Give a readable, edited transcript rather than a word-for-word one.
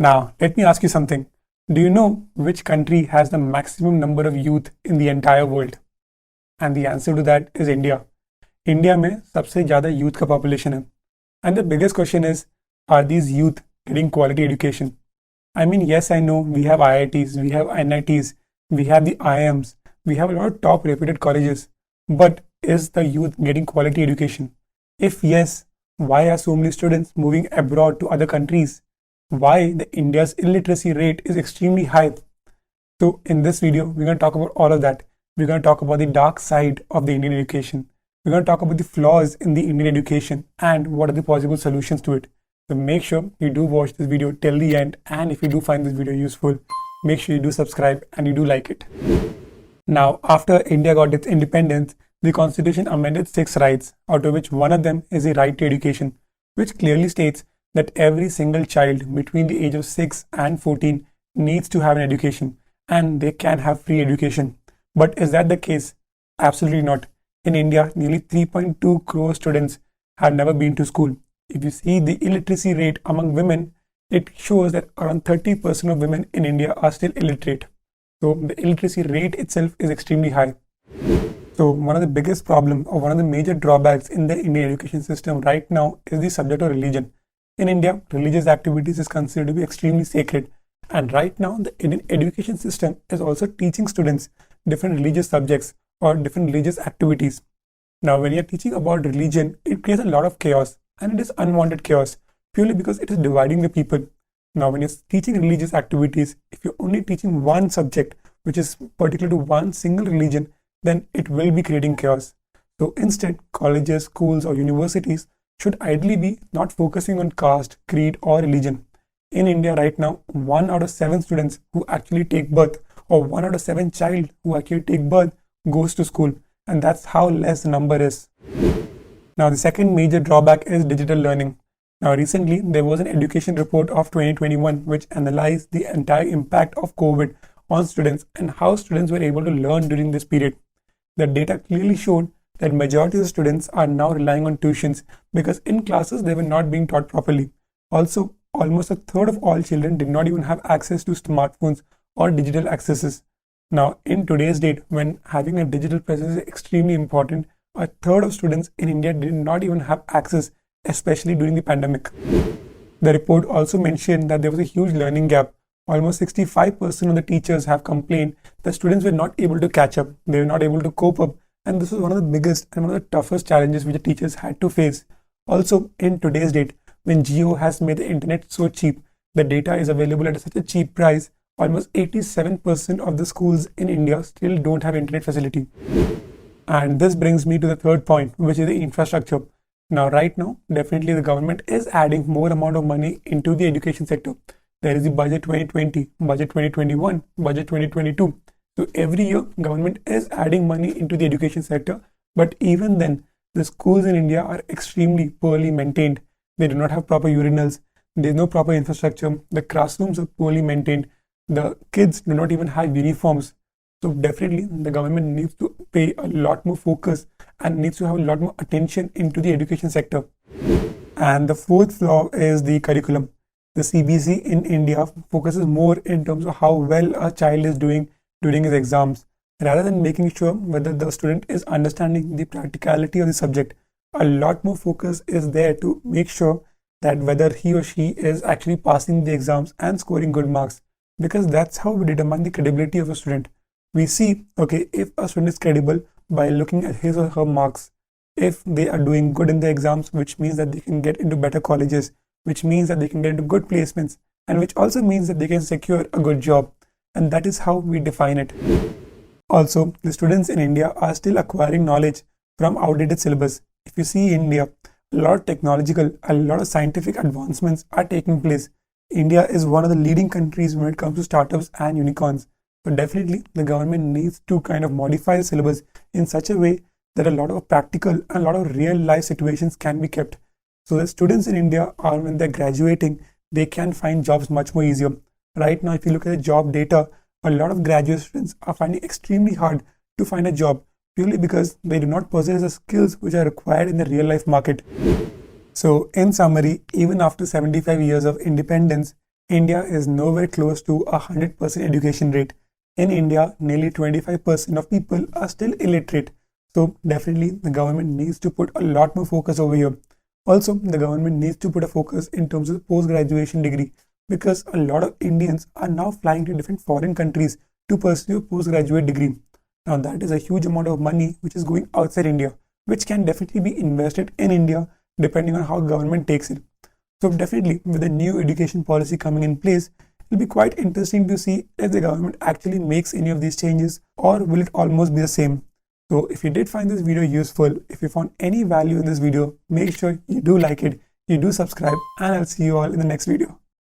Now, let me ask you something. Do you know which country has the maximum number of youth in the entire world? And the answer to that is India. India में सबसे ज़्यादा youth का population है. And the biggest question is, are these youth getting quality education? I mean, yes, I know we have IITs, we have NITs, we have the IIMs, we have a lot of top reputed colleges. But is the youth getting quality education? If yes, why are so many students moving abroad to other countries? Why the India's illiteracy rate is extremely high? So in this video, we're going to talk about all of that. We're going to talk about the dark side of the Indian education. We're going to talk about the flaws in the Indian education and what are the possible solutions to it. So make sure you do watch this video till the end, and if you do find this video useful, make sure you do subscribe and you do like it. Now, after India got its independence, the constitution amended 6 rights, out of which one of them is the right to education, which clearly states that every single child between the age of 6 and 14 needs to have an education and they can have free education. But is that the case? Absolutely not. In India, nearly 3.2 crore students have never been to school. If you see the illiteracy rate among women, it shows that around 30% of women in India are still illiterate. So the illiteracy rate itself is extremely high. So one of the biggest problems or one of the major drawbacks in the Indian education system right now is the subject of religion. In India, religious activities is considered to be extremely sacred. And right now, the Indian education system is also teaching students different religious subjects or different religious activities. Now, when you're teaching about religion, it creates a lot of chaos, and it is unwanted chaos purely because it is dividing the people. Now, when you're teaching religious activities, if you're only teaching one subject, which is particular to one single religion, then it will be creating chaos. So instead, colleges, schools, or universities should ideally be not focusing on caste, creed, or religion. In India right now, 1 out of 7 students who actually take birth, or 1 out of 7 child who actually take birth, goes to school, and that's how less the number is. Now, the second major drawback is digital learning. Now, recently there was an education report of 2021 which analyzed the entire impact of COVID on students and how students were able to learn during this period. The data clearly showed that majority of the students are now relying on tuitions because in classes they were not being taught properly. Also, almost a third of all children did not even have access to smartphones or digital accesses. Now, in today's date, when having a digital presence is extremely important, a third of students in India did not even have access, especially during the pandemic. The report also mentioned that there was a huge learning gap. Almost 65% of the teachers have complained that students were not able to catch up, they were not able to cope up, and this was one of the biggest and one of the toughest challenges which the teachers had to face. Also, in today's date, when Jio has made the internet so cheap, the data is available at such a cheap price, almost 87% of the schools in India still don't have internet facility. And this brings me to the third point, which is the infrastructure. Now, right now, definitely the government is adding more amount of money into the education sector. There is the budget 2020, budget 2021, budget 2022. So every year, government is adding money into the education sector. But even then, the schools in India are extremely poorly maintained. They do not have proper urinals. There is no proper infrastructure. The classrooms are poorly maintained. The kids do not even have uniforms. So definitely the government needs to pay a lot more focus and needs to have a lot more attention into the education sector. And the fourth flaw is the curriculum. The CBSE in India focuses more in terms of how well a child is doing during his exams, rather than making sure whether the student is understanding the practicality of the subject. A lot more focus is there to make sure that whether he or she is actually passing the exams and scoring good marks, because that's how we determine the credibility of a student. We see, okay, if a student is credible by looking at his or her marks, if they are doing good in the exams, which means that they can get into better colleges, which means that they can get into good placements, and which also means that they can secure a good job. And that is how we define it. Also, the students in India are still acquiring knowledge from outdated syllabus. If you see India, a lot of technological, a lot of scientific advancements are taking place. India is one of the leading countries when it comes to startups and unicorns. So definitely the government needs to kind of modify the syllabus in such a way that a lot of practical and a lot of real life situations can be kept. So the students in India are, when they're graduating, they can find jobs much more easier. Right now, if you look at the job data, a lot of graduate students are finding extremely hard to find a job purely because they do not possess the skills which are required in the real life market. So in summary, even after 75 years of independence, India is nowhere close to a 100% education rate. In India, nearly 25% of people are still illiterate. So definitely the government needs to put a lot more focus over here. Also, the government needs to put a focus in terms of the post-graduation degree, because a lot of Indians are now flying to different foreign countries to pursue a postgraduate degree. Now that is a huge amount of money which is going outside India, which can definitely be invested in India depending on how government takes it. So definitely with the new education policy coming in place, it'll be quite interesting to see if the government actually makes any of these changes, or will it almost be the same. So if you did find this video useful, if you found any value in this video, make sure you do like it, you do subscribe, and I'll see you all in the next video.